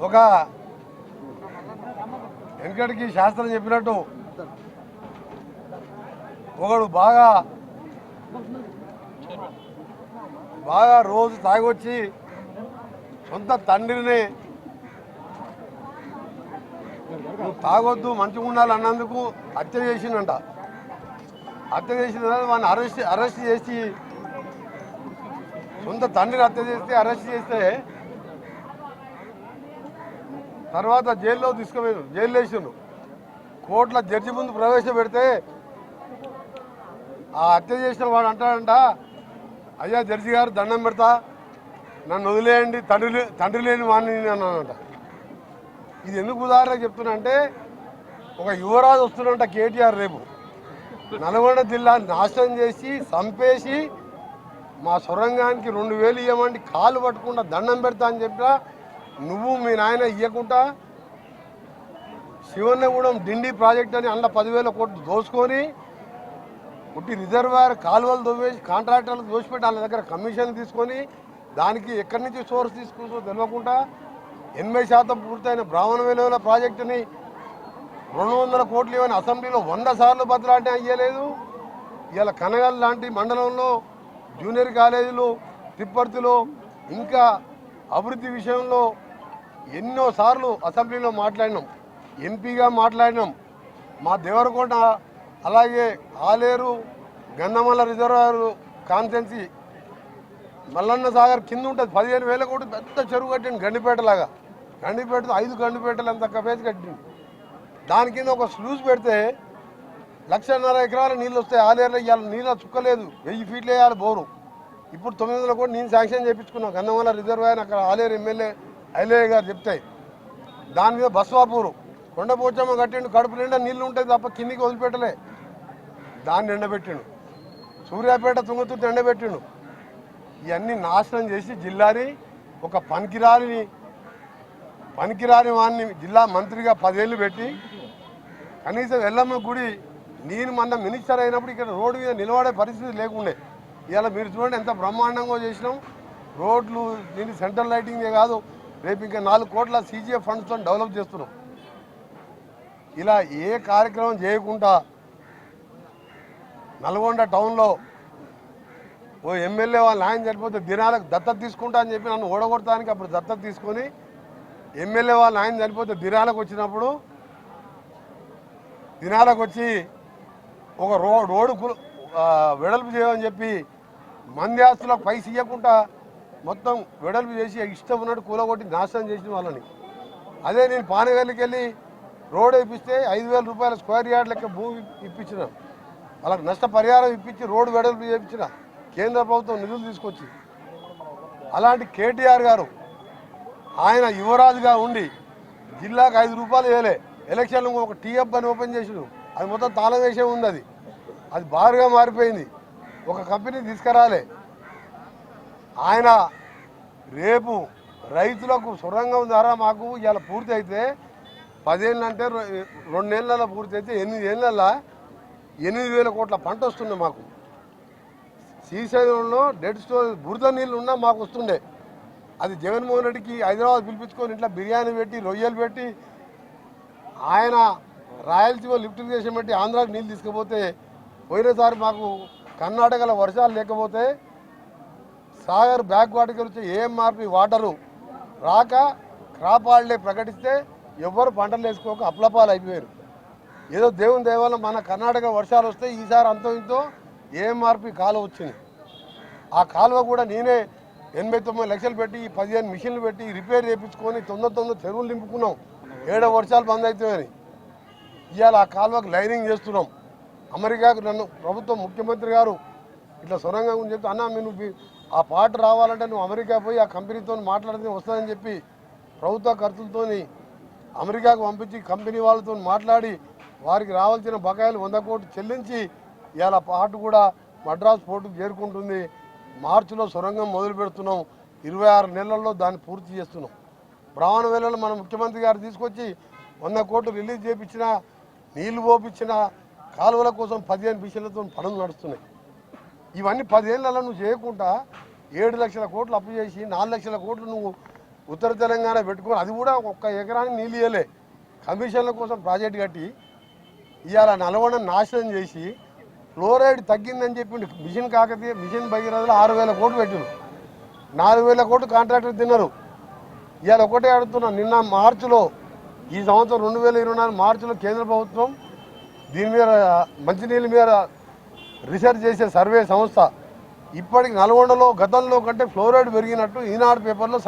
ఒక వెంకటికి శాస్త్రం చెప్పినట్టు ఒకడు బాగా రోజు తాగొచ్చి సొంత తండ్రిని నువ్వు తాగొద్దు మంచిగా ఉండాలన్నందుకు హత్య చేసిందంట. హత్య చేసిన వాడిని అరెస్ట్ చేసి సొంత తండ్రిని హత్య చేస్తే అరెస్ట్ చేస్తే తర్వాత జైల్లో తీసుకుపోయారు. జైలు వేసిండు. కోర్టులో జడ్జి ముందు ప్రవేశపెడితే ఆ హత్య చేసిన వాడు అంటాడంట, అయ్యా జడ్జి గారు దండం పెడతా, నన్ను వదిలేయండి, తండ్రి లేని వాడిని అన్నానంట. ఇది ఎందుకు ఉదాహరణ చెప్తున్నా అంటే, ఒక యువరాజు వస్తున్నంట కేటీఆర్ రేపు నల్గొండ జిల్లాని నాశనం చేసి చంపేసి మా సొరంగానికి 2000 ఇవ్వమంటే కాలు పట్టుకుంటా దండం పెడతా అని చెప్పినా నువ్వు మీ నాయన ఇవ్వకుండా శివన్నగూడెం డిండి ప్రాజెక్ట్ అని అందులో 10,000 కోట్లు దోసుకొని పుట్టి రిజర్వాయర్ కాలువలు దోవేసి కాంట్రాక్టర్లు దోసిపెట్టి వాళ్ళ దగ్గర కమిషన్ తీసుకొని దానికి ఎక్కడి నుంచి సోర్స్ తీసుకుంటూ తెలియకుండా 80% పూర్తయిన బ్రాహ్మణ వెలువల ప్రాజెక్టుని 200 కోట్లు ఇవ్వని అసెంబ్లీలో 100 సార్లు బదలాటే అయ్యలేదు. ఇవాళ కనగల్ లాంటి మండలంలో జూనియర్ కాలేజీలు తిప్పర్తిలో ఇంకా అభివృద్ధి విషయంలో ఎన్నోసార్లు అసెంబ్లీలో మాట్లాడినాం, ఎంపీగా మాట్లాడినాం. మా దేవరకొండ అలాగే ఆలేరు గంధమల్ల రిజర్వాయర్ కాన్స్టెన్సీ మల్లన్న సాగర్ కింద ఉంటుంది 15,000 కోట్లు పెద్ద చెరువు కట్టింది గండిపేటలాగా. గండిపేటతో 5 గండిపేటలు అంత కపేసి కట్టింది. దాని కింద ఒక స్లూజ్ పెడితే 1.5 ఎకరాల నీళ్ళు వస్తాయి. ఆలేరులో ఇవాళ నీళ్ళ చుక్కలేదు, 1000 ఫీట్లు వేయాలి బోరు. ఇప్పుడు 900 కోట్లు నేను శాంక్షన్ చేయించుకున్నాం. గంధమల్ల రిజర్వాయర్ అక్కడ ఆలేరు ఎమ్మెల్యే ఐలయ్య గారు చెప్తాయి. దాని మీద బస్వాపూరు కొండపోచమ్మ కట్టిండు, కడుపు నిండా నీళ్ళు ఉంటాయి తప్ప కిందికి వదిలిపెట్టలే, దాన్ని ఎండబెట్టిండు. సూర్యాపేట తుంగతుర్తి ఎండబెట్టిండు. ఇవన్నీ నాశనం చేసి జిల్లాని ఒక పనికిరాని వాడిని జిల్లా మంత్రిగా 10 ఏళ్ళు పెట్టి కనీసం ఎల్లమ్మ గుడి నేను మన మినిస్టర్ అయినప్పుడు ఇక్కడ రోడ్డు మీద నిలబడే పరిస్థితి లేకుండే. ఇవాళ మీరు చూడండి ఎంత బ్రహ్మాండంగా చేసినాం. రోడ్లు దీన్ని సెంట్రల్ లైటింగే కాదు, రేపు ఇంకా 4 కోట్ల CGF ఫండ్స్తో డెవలప్ చేస్తున్నాం. ఇలా ఏ కార్యక్రమం చేయకుండా నల్గొండ టౌన్లో ఓ ఎమ్మెల్యే వాళ్ళ ఆయన చనిపోతే దినాలకు దత్తత తీసుకుంటా అని చెప్పి నన్ను ఓడగొడటానికి అప్పుడు దత్తత తీసుకొని ఎమ్మెల్యే వాళ్ళ ఆయన చనిపోతే దినాలకు వచ్చినప్పుడు దినాలకు వచ్చి ఒక రోడ్డు వెడల్పు చేయమని చెప్పి మంది ఆస్తులకు పైస ఇవ్వకుండా మొత్తం వెడల్పు చేసి ఇష్టం ఉన్నట్టు కూలగొట్టి నాశనం చేసిన వాళ్ళని. అదే నేను పానగల్లికి వెళ్ళి రోడ్ వేయిస్తే 5,000 రూపాయల స్క్వేర్ యార్డ్ లెక్క భూమి ఇప్పించిన, వాళ్ళకి నష్టపరిహారం ఇప్పించి రోడ్డు వెడల్పు చేయించిన కేంద్ర ప్రభుత్వం నిధులు తీసుకొచ్చి. అలాంటి కేటీఆర్ గారు ఆయన యువరాజుగా ఉండి జిల్లాకు 5 రూపాయలు వేయలే. ఎలక్షన్లు ఒక టీఎఫ్ అని ఓపెన్ చేసినాడు, అది మొత్తం తాళం వేసే ఉంది. అది బారుగా మారిపోయింది. ఒక కంపెనీ తీసుకురాలే. ఆయన రేపు రైతులకు సొరంగం ద్వారా మాకు ఇలా పూర్తి అయితే 10 ఏళ్ళు అంటే 2 నెలల పూర్తి అయితే 8 ఏళ్ళ 8,000 కోట్ల పంట వస్తుండే మాకు. శ్రీశైలంలో డెడ్ స్టోరేజ్ బురద నీళ్ళు ఉన్నా మాకు వస్తుండే. అది జగన్మోహన్ రెడ్డికి హైదరాబాద్ పిలిపించుకొని ఇంట్లో బిర్యానీ పెట్టి రొయ్యలు పెట్టి ఆయన రాయలసీమ లిఫ్ట్ ఇరిగేషన్ పెట్టి ఆంధ్రాకి నీళ్ళు తీసుకుపోతే పోయినసారి మాకు కర్ణాటకలో వర్షాలు లేకపోతే సాగర్ బ్యాక్ వాటర్కి వచ్చే ఏఎంఆర్పి వాటరు రాక క్రాప్ హాలిడే ప్రకటిస్తే ఎవ్వరు పంటలు వేసుకోక అప్లపాలు అయిపోయారు. ఏదో దేవుని దయవల్ల మన కర్ణాటక వర్షాలు వస్తే ఈసారి అంతో ఇంతో ఏఎంఆర్పి కాలువ వచ్చింది. ఆ కాలువ కూడా నేనే 89 లక్షలు పెట్టి 15 మిషన్లు పెట్టి రిపేర్ చేయించుకొని తొందర చెరువులు నింపుకున్నాం. 7 వర్షాలు బంద్ అవుతాయని ఇవాళ ఆ కాలువకు లైనింగ్ చేస్తున్నాం. అమెరికాకు నన్ను ప్రభుత్వం ముఖ్యమంత్రి గారు ఇట్లా సొరంగం గురించి చెప్తే, అన్న నువ్వు ఆ పాట రావాలంటే నువ్వు అమెరికా పోయి ఆ కంపెనీతో మాట్లాడితే వస్తుందని చెప్పి ప్రభుత్వ ఖర్చులతో అమెరికాకు పంపించి కంపెనీ వాళ్ళతో మాట్లాడి వారికి రావాల్సిన బకాయిలు 100 కోట్లు చెల్లించి ఇవాళ పాట కూడా మద్రాసు పోర్టుకు చేరుకుంటుంది. మార్చిలో సొరంగం మొదలు పెడుతున్నాం. 26 నెలల్లో దాన్ని పూర్తి చేస్తున్నాం. బ్రాహ్మణ వేళలో మన ముఖ్యమంత్రి గారు తీసుకొచ్చి 100 కోట్లు రిలీజ్ చేయించిన, నీళ్లు పోపించిన, కాలువల కోసం 15 మిషన్లతో పనులు నడుస్తున్నాయి. ఇవన్నీ 10 ఏళ్ళలో నువ్వు చేయకుండా 7 లక్షల కోట్లు అప్పు చేసి 4 లక్షల కోట్లు నువ్వు ఉత్తర తెలంగాణ పెట్టుకొని అది కూడా ఒక్క ఎకరానికి నీళ్ళు ఇవ్వలే. కమిషన్ల కోసం ప్రాజెక్ట్ కట్టి ఇవాళ నల్గొండను నాశనం చేసి ఫ్లోరైడ్ తగ్గిందని చెప్పి మిషన్ కాకతీయ మిషన్ భగీరథలో 6,000 కోట్లు పెట్టిరు. 4,000 కోట్లు కాంట్రాక్టర్ తిన్నారు. ఇవాళ ఒకటే అడుగుతున్నాం, నిన్న మార్చిలో ఈ సంవత్సరం 2024 మార్చిలో కేంద్ర ప్రభుత్వం దీని మీద మంచినీళ్ళ మీద రీసెర్చ్ చేసే సర్వే సంస్థ ఇప్పటికి నల్గొండలో గతంలో కంటే ఫ్లోరైడ్ పెరిగినట్టు ఈనాడు పేపర్లో